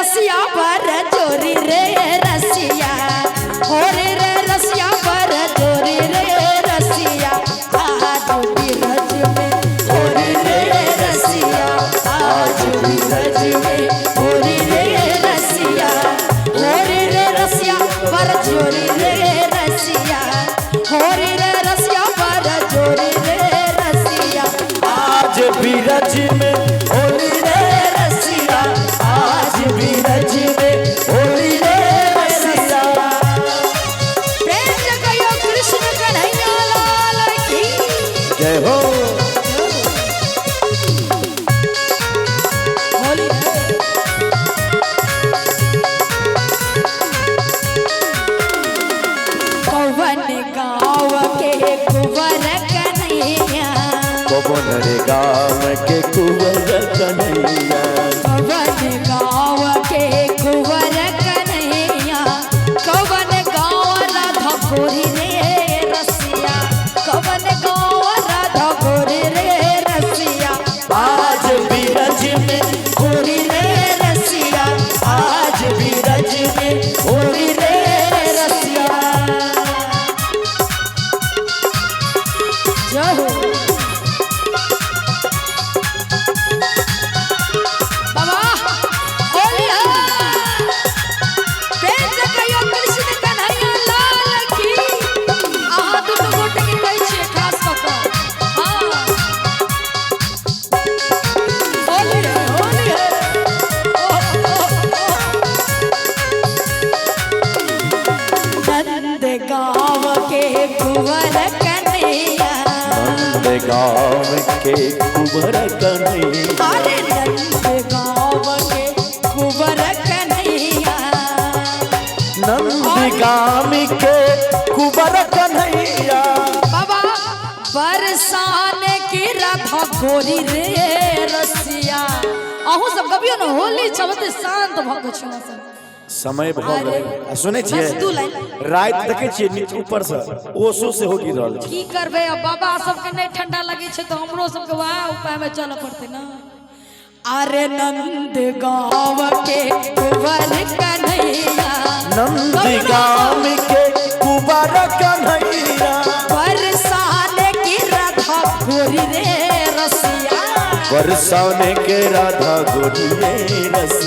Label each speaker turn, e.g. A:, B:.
A: रसिया पर जोरी रे रसिया हो रे रसिया पर जोरी रे रसिया आज बिरज में हो रे रसिया आज बिरज में हो रे रसिया हो रे रसिया पर जोरी रे रसिया हो रे रसिया पर जोरी रे रसिया
B: आज बिरज में होली रे रसिया आज बिरज में होली रे रसिया।
A: प्रेम से कहियो कृष्ण कन्हैया लाल की
B: जय हो।
A: होली पवन गाँव के कुंवर कन्हैया
B: पवन रे गाँव के कुंवर कन्हैया
A: पवन गाँव के कुंवर कन्हैया कवन गाँव राधा गोरी रे रसिया कवन गाँव राधा गोरी रे रसिया
B: आज बिरज में होली रे रसिया आज बिरज में होली रे रसिया।
A: जय हो बाबा होली है प्रेम से कहियो कृष्ण कन्हैया लाल की आहा दुनु गोटे के कहै छियै खास कऽ कऽ हां होली है नंद गाँव के कुंवर कन्हैया
B: नंद गाँव के कुंवर कन्हैया
A: अरे नंद गाँव के कुंवर कन्हैया
B: नंद गाँव के कुंवर कन्हैया
A: बाबा बरसाने की राधा गोरी रे रसिया अहू सब कभियो न होली चलते शांत भ गेल छ सब
B: समय भऽ गेलै सुनै
A: बस दू
B: छियै
A: लाइन
B: रात देखै छियै नीचे ऊपर से ओसो से हो गिर रहल छै।
A: की करबे अब बाबा सबके नहीं ठंडा लगे छै तो हमरो सबके वह उपाय में चल पड़ते ना। अरे नंद गाँव के कुंवर कन्हैया
B: नंद गाँव के कुंवर कन्हैया
A: बरसाने की राधा गोरी रे रसिया
B: बरसाने के राधा गोरी रे रसिया